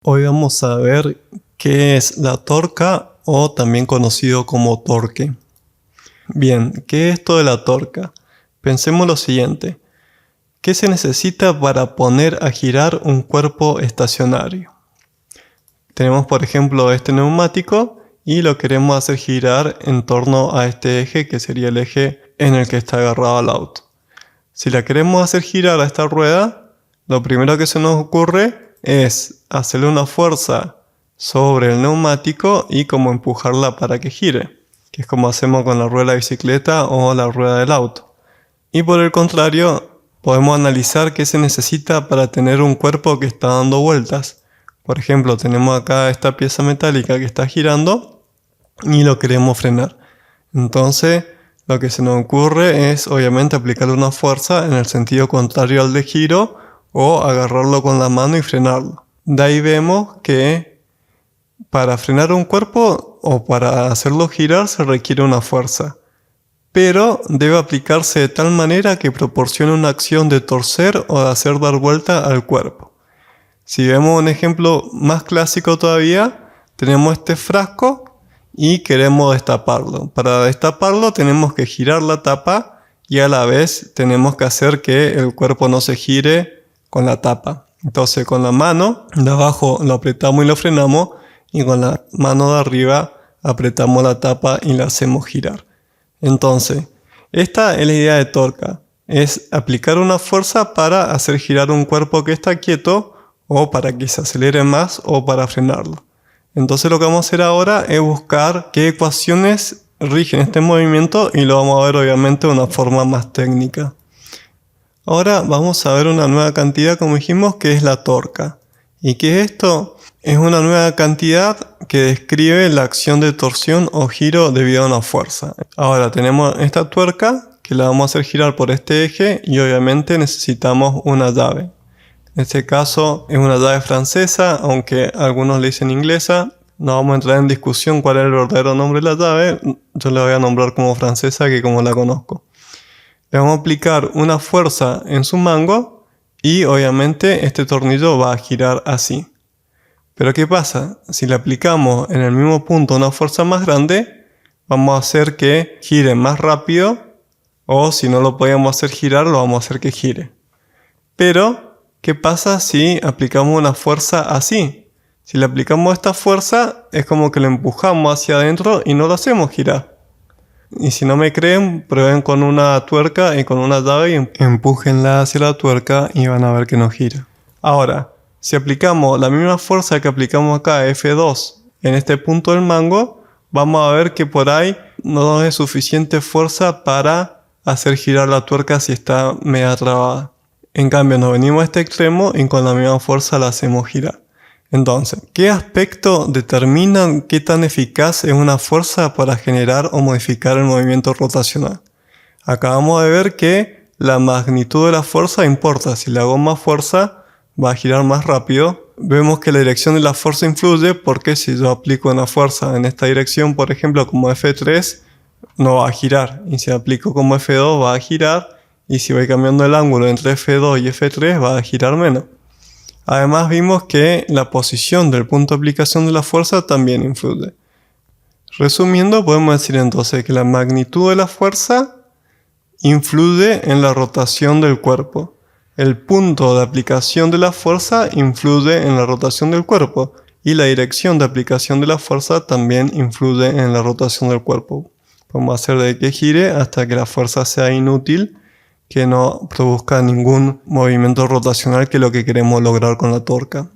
Hoy vamos a ver qué es la torca o también conocido como torque. Bien, ¿qué es esto de la torca? Pensemos lo siguiente. ¿Qué se necesita para poner a girar un cuerpo estacionario? Tenemos por ejemplo este neumático y lo queremos hacer girar en torno a este eje que sería el eje en el que está agarrado al auto. Si la queremos hacer girar a esta rueda, lo primero que se nos ocurre es hacerle una fuerza sobre el neumático y como empujarla para que gire, que es como hacemos con la rueda de la bicicleta o la rueda del auto. Y por el contrario, podemos analizar qué se necesita para tener un cuerpo que está dando vueltas. Por ejemplo, tenemos acá esta pieza metálica que está girando y lo queremos frenar. Entonces, lo que se nos ocurre es obviamente aplicarle una fuerza en el sentido contrario al de giro o agarrarlo con la mano y frenarlo. De ahí vemos que para frenar un cuerpo o para hacerlo girar se requiere una fuerza, pero debe aplicarse de tal manera que proporcione una acción de torcer o de hacer dar vuelta al cuerpo. Si vemos un ejemplo más clásico todavía, tenemos este frasco y queremos destaparlo. Para destaparlo tenemos que girar la tapa y a la vez tenemos que hacer que el cuerpo no se gire con la tapa. Entonces con la mano de abajo lo apretamos y lo frenamos y con la mano de arriba apretamos la tapa y la hacemos girar. Entonces, esta es la idea de torca. Es aplicar una fuerza para hacer girar un cuerpo que está quieto o para que se acelere más o para frenarlo. Entonces lo que vamos a hacer ahora es buscar qué ecuaciones rigen este movimiento y lo vamos a ver obviamente de una forma más técnica. Ahora vamos a ver una nueva cantidad, como dijimos, que es la torca. ¿Y qué es esto? Es una nueva cantidad que describe la acción de torsión o giro debido a una fuerza. Ahora tenemos esta tuerca que la vamos a hacer girar por este eje y obviamente necesitamos una llave. En este caso es una llave francesa, aunque algunos le dicen inglesa. No vamos a entrar en discusión cuál es el verdadero nombre de la llave. Yo la voy a nombrar como francesa, que como la conozco. Le vamos a aplicar una fuerza en su mango y obviamente este tornillo va a girar así. Pero ¿qué pasa? Si le aplicamos en el mismo punto una fuerza más grande, vamos a hacer que gire más rápido, o si no lo podemos hacer girar, lo vamos a hacer que gire. Pero, ¿qué pasa si aplicamos una fuerza así? Si le aplicamos esta fuerza, es como que lo empujamos hacia adentro y no lo hacemos girar. Y si no me creen, prueben con una tuerca y con una llave y empújenla hacia la tuerca y van a ver que no gira. Ahora, si aplicamos la misma fuerza que aplicamos acá, F2, en este punto del mango, vamos a ver que por ahí no nos es suficiente fuerza para hacer girar la tuerca si está media trabada. En cambio, nos venimos a este extremo y con la misma fuerza la hacemos girar. Entonces, ¿qué aspecto determina qué tan eficaz es una fuerza para generar o modificar el movimiento rotacional? Acabamos de ver que la magnitud de la fuerza importa. Si le hago más fuerza, va a girar más rápido. Vemos que la dirección de la fuerza influye porque si yo aplico una fuerza en esta dirección, por ejemplo, como F3, no va a girar. Y si aplico como F2, va a girar. Y si voy cambiando el ángulo entre F2 y F3, va a girar menos. Además vimos que la posición del punto de aplicación de la fuerza también influye. Resumiendo, podemos decir entonces que la magnitud de la fuerza influye en la rotación del cuerpo. El punto de aplicación de la fuerza influye en la rotación del cuerpo y la dirección de aplicación de la fuerza también influye en la rotación del cuerpo. Podemos hacer de que gire hasta que la fuerza sea inútil, que no produzca ningún movimiento rotacional, que es lo que queremos lograr con la torca.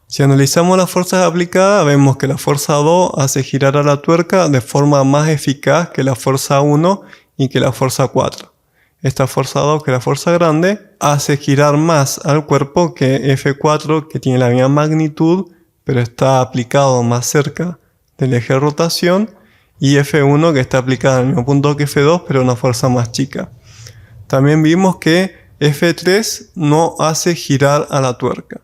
Si analizamos las fuerzas aplicadas, vemos que la fuerza 2 hace girar a la tuerca de forma más eficaz que la fuerza 1 y que la fuerza 4. Esta fuerza 2, que es la fuerza grande, hace girar más al cuerpo que F4, que tiene la misma magnitud, pero está aplicado más cerca del eje de rotación, y F1, que está aplicada al mismo punto que F2, pero una fuerza más chica. También vimos que F3 no hace girar a la tuerca.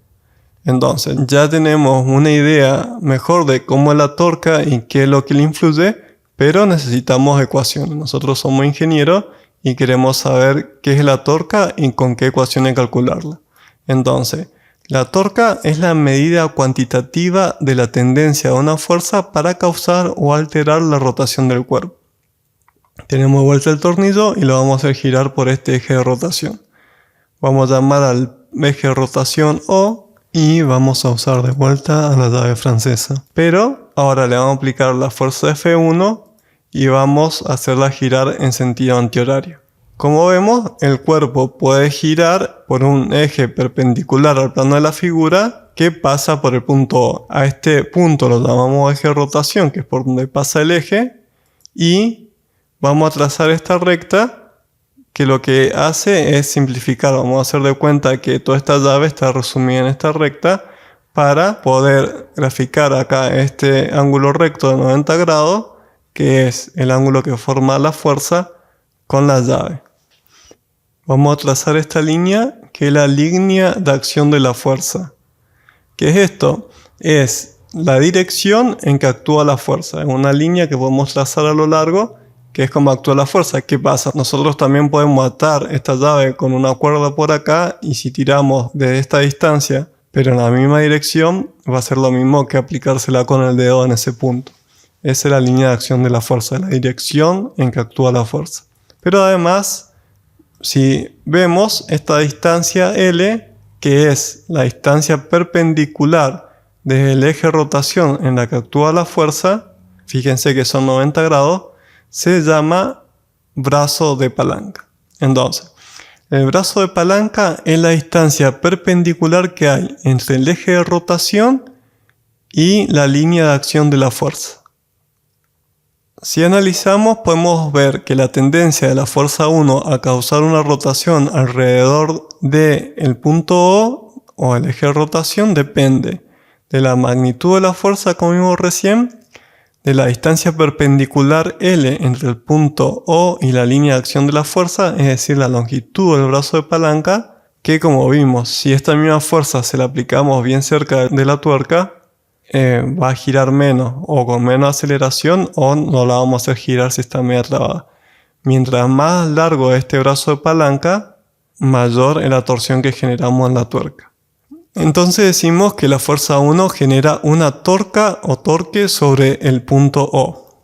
Entonces ya tenemos una idea mejor de cómo es la torca y qué es lo que le influye, pero necesitamos ecuaciones. Nosotros somos ingenieros y queremos saber qué es la torca y con qué ecuaciones calcularla. Entonces, La torca es la medida cuantitativa de la tendencia de una fuerza para causar o alterar la rotación del cuerpo. Tenemos de vuelta el tornillo y lo vamos a hacer girar por este eje de rotación. Vamos a llamar al eje de rotación O y vamos a usar de vuelta a la llave francesa. Pero ahora le vamos a aplicar la fuerza F1 y vamos a hacerla girar en sentido antihorario. Como vemos, el cuerpo puede girar por un eje perpendicular al plano de la figura que pasa por el punto O. A este punto lo llamamos eje de rotación, que es por donde pasa el eje, y vamos a trazar esta recta que lo que hace es simplificar. Vamos a hacer de cuenta que toda esta llave está resumida en esta recta para poder graficar acá este ángulo recto de 90 grados, que es el ángulo que forma la fuerza con la llave. Vamos a trazar esta línea que es la línea de acción de la fuerza. ¿Qué es esto? Es la dirección en que actúa la fuerza. Es una línea que podemos trazar a lo largo, que es como actúa la fuerza. ¿Qué pasa? Nosotros también podemos atar esta llave con una cuerda por acá y si tiramos de esta distancia, pero en la misma dirección, va a ser lo mismo que aplicársela con el dedo en ese punto. Esa es la línea de acción de la fuerza, la dirección en que actúa la fuerza. Pero además, si vemos esta distancia L, que es la distancia perpendicular desde el eje de rotación en la que actúa la fuerza, fíjense que son 90 grados, se llama brazo de palanca. Entonces, el brazo de palanca es la distancia perpendicular que hay entre el eje de rotación y la línea de acción de la fuerza. Si analizamos, podemos ver que la tendencia de la fuerza 1 a causar una rotación alrededor del punto O el eje de rotación depende de la magnitud de la fuerza, como vimos recién, de la distancia perpendicular L entre el punto O y la línea de acción de la fuerza, es decir, la longitud del brazo de palanca, que como vimos, si esta misma fuerza se la aplicamos bien cerca de la tuerca, va a girar menos o con menos aceleración, o no la vamos a hacer girar si está media trabada. Mientras más largo es este brazo de palanca, mayor es la torsión que generamos en la tuerca. Entonces decimos que la fuerza 1 genera una torca o torque sobre el punto O.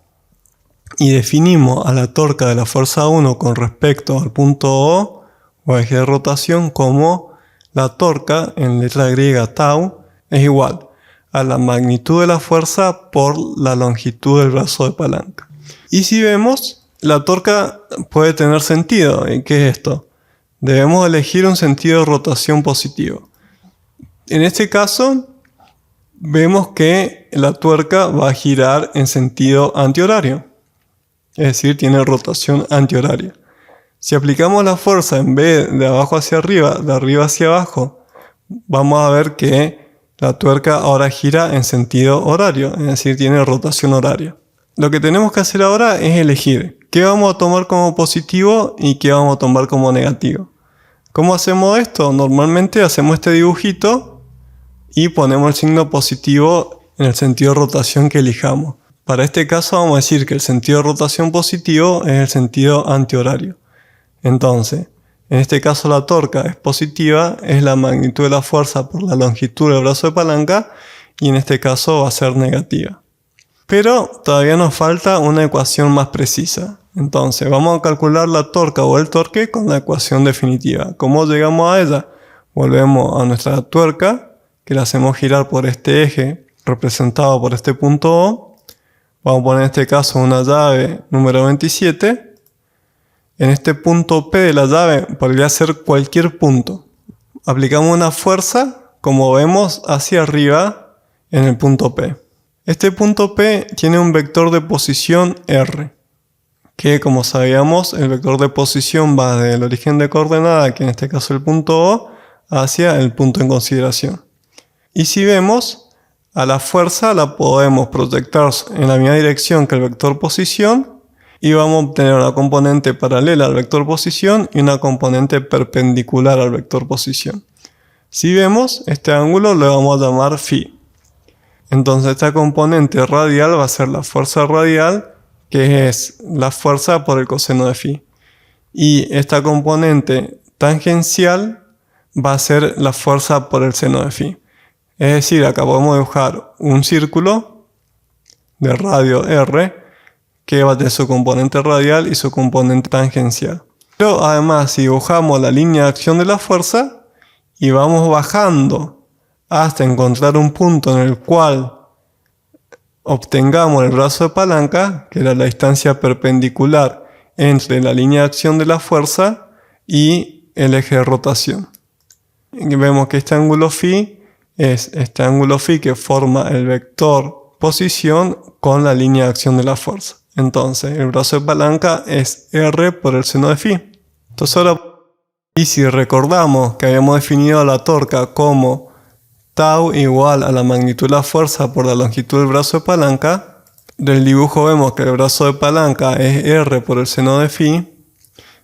Y definimos a la torca de la fuerza 1 con respecto al punto O eje de rotación como la torca en letra griega tau es igual a la magnitud de la fuerza por la longitud del brazo de palanca. Y si vemos, la torca puede tener sentido. ¿Qué es esto? Debemos elegir un sentido de rotación positivo. En este caso, vemos que la tuerca va a girar en sentido antihorario. Es decir, tiene rotación antihoraria. Si aplicamos la fuerza en vez de abajo hacia arriba, de arriba hacia abajo, vamos a ver que la tuerca ahora gira en sentido horario, es decir, tiene rotación horaria. Lo que tenemos que hacer ahora es elegir qué vamos a tomar como positivo y qué vamos a tomar como negativo. ¿Cómo hacemos esto? Normalmente hacemos este dibujito y ponemos el signo positivo en el sentido de rotación que elijamos. Para este caso vamos a decir que el sentido de rotación positivo es el sentido antihorario. Entonces, en este caso la torca es positiva, es la magnitud de la fuerza por la longitud del brazo de palanca, y en este caso va a ser negativa. Pero todavía nos falta una ecuación más precisa. Entonces vamos a calcular la torca o el torque con la ecuación definitiva. ¿Cómo llegamos a ella? Volvemos a nuestra tuerca, que la hacemos girar por este eje representado por este punto O. Vamos a poner en este caso una llave número 27. En este punto P de la llave podría ser cualquier punto. Aplicamos una fuerza, como vemos, hacia arriba en el punto P. Este punto P tiene un vector de posición R, que como sabíamos, el vector de posición va desde el origen de coordenada, que en este caso es el punto O, hacia el punto en consideración. Y si vemos, a la fuerza la podemos proyectar en la misma dirección que el vector posición, y vamos a obtener una componente paralela al vector posición y una componente perpendicular al vector posición. Si vemos, este ángulo lo vamos a llamar φ. Entonces esta componente radial va a ser la fuerza radial, que es la fuerza por el coseno de φ. Y esta componente tangencial va a ser la fuerza por el seno de phi. Es decir, acá podemos dibujar un círculo de radio R que va a tener su componente radial y su componente tangencial. Pero además, si dibujamos la línea de acción de la fuerza y vamos bajando hasta encontrar un punto en el cual obtengamos el brazo de palanca, que era la distancia perpendicular entre la línea de acción de la fuerza y el eje de rotación. Y vemos que este ángulo phi es este ángulo phi que forma el vector posición con la línea de acción de la fuerza. Entonces, el brazo de palanca es R por el seno de phi. Entonces ahora, y si recordamos que habíamos definido la torca como tau igual a la magnitud de la fuerza por la longitud del brazo de palanca, del dibujo vemos que el brazo de palanca es R por el seno de phi.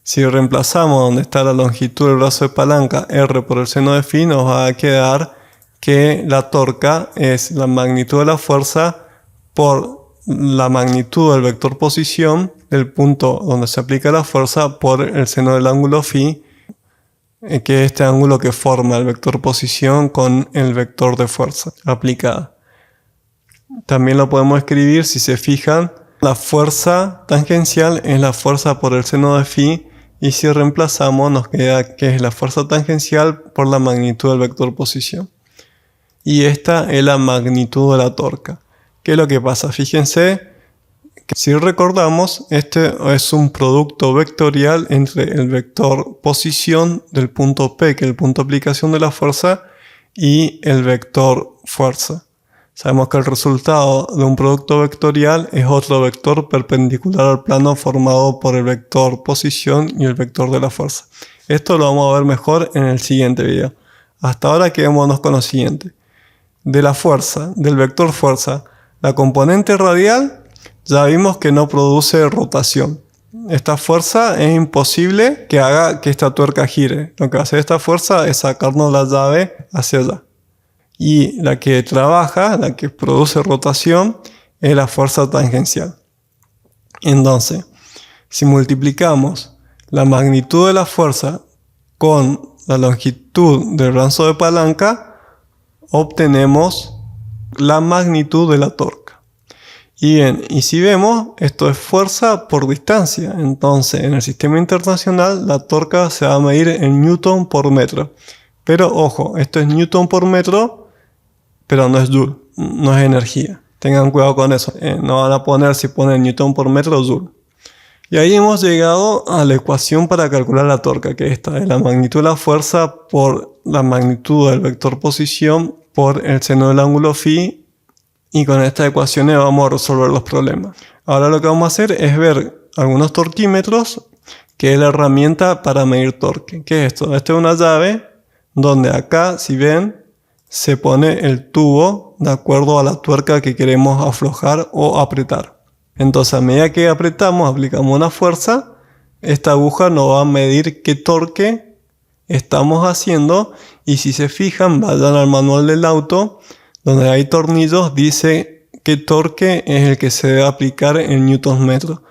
Si reemplazamos donde está la longitud del brazo de palanca R por el seno de phi, nos va a quedar que la torca es la magnitud de la fuerza por la magnitud del vector posición del punto donde se aplica la fuerza por el seno del ángulo phi, que es este ángulo que forma el vector posición con el vector de fuerza aplicada. También lo podemos escribir, si se fijan, la fuerza tangencial es la fuerza por el seno de phi, y si reemplazamos nos queda que es la fuerza tangencial por la magnitud del vector posición. Y esta es la magnitud de la torca. ¿Qué es lo que pasa? Fíjense que si recordamos, este es un producto vectorial entre el vector posición del punto P, que es el punto de aplicación de la fuerza, y el vector fuerza. Sabemos que el resultado de un producto vectorial es otro vector perpendicular al plano formado por el vector posición y el vector de la fuerza. Esto lo vamos a ver mejor en el siguiente video. Hasta ahora quedémonos con lo siguiente. De la fuerza, del vector fuerza, la componente radial ya vimos que no produce rotación. Esta fuerza es imposible que haga que esta tuerca gire. Lo que hace esta fuerza es sacarnos la llave hacia allá. Y la que trabaja, la que produce rotación, es la fuerza tangencial. Entonces, si multiplicamos la magnitud de la fuerza con la longitud del brazo de palanca, obtenemos la magnitud de la torca. Y bien, y si vemos, esto es fuerza por distancia. Entonces, en el sistema internacional, la torca se va a medir en newton por metro. Pero ojo, esto es newton por metro, pero no es joule, no es energía. Tengan cuidado con eso. No van a poner, si ponen newton por metro, joule. Y ahí hemos llegado a la ecuación para calcular la torca, que esta es la magnitud de la fuerza por la magnitud del vector posición por el seno del ángulo phi, y con estas ecuaciones vamos a resolver los problemas. Ahora lo que vamos a hacer es ver algunos torquímetros, que es la herramienta para medir torque. ¿Qué es esto? Esta es una llave donde acá, si ven, se pone el tubo de acuerdo a la tuerca que queremos aflojar o apretar. Entonces, a medida que apretamos, aplicamos una fuerza, esta aguja nos va a medir qué torque estamos haciendo, y si se fijan, vayan al manual del auto, donde hay tornillos, dice qué torque es el que se debe aplicar en newtons metros.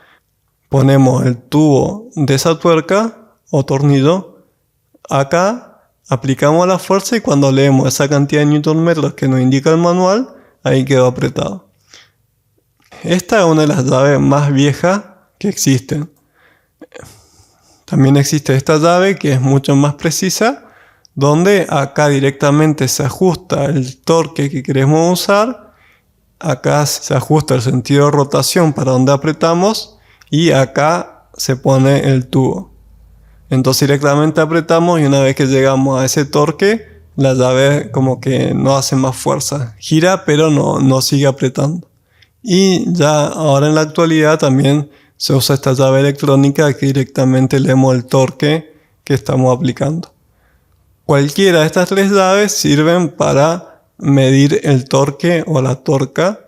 Ponemos el tubo de esa tuerca o tornillo acá, aplicamos la fuerza, y cuando leemos esa cantidad de newton metros que nos indica el manual, ahí quedó apretado. Esta es una de las llaves más viejas que existen. También existe esta llave que es mucho más precisa, donde acá directamente se ajusta el torque que queremos usar, acá se ajusta el sentido de rotación para donde apretamos, y acá se pone el tubo. Entonces directamente apretamos, y una vez que llegamos a ese torque, la llave como que no hace más fuerza. Gira, pero no sigue apretando. Y ya ahora en la actualidad también se usa esta llave electrónica que directamente leemos el torque que estamos aplicando. Cualquiera de estas tres llaves sirven para medir el torque o la torca,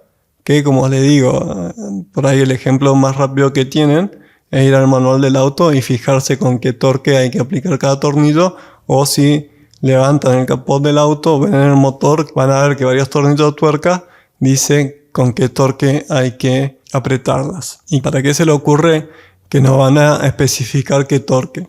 que como les digo, por ahí el ejemplo más rápido que tienen es ir al manual del auto y fijarse con qué torque hay que aplicar cada tornillo, o si levantan el capot del auto, ven en el motor, van a ver que varios tornillos de tuerca dicen con qué torque hay que apretarlas. ¿Y para qué se le ocurre que nos van a especificar qué torque?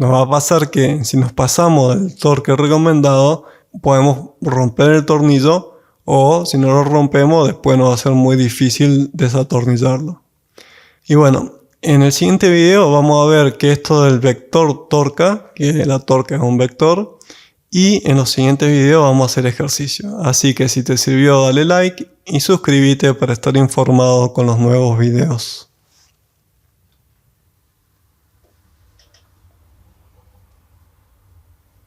nos va a pasar que si nos pasamos del torque recomendado, podemos romper el tornillo, o si no lo rompemos, después nos va a ser muy difícil desatornillarlo. Y bueno, en el siguiente video vamos a ver qué es esto del vector torca, que la torca es un vector. Y en los siguientes videos vamos a hacer ejercicio. Así que si te sirvió, dale like y suscríbete para estar informado con los nuevos videos.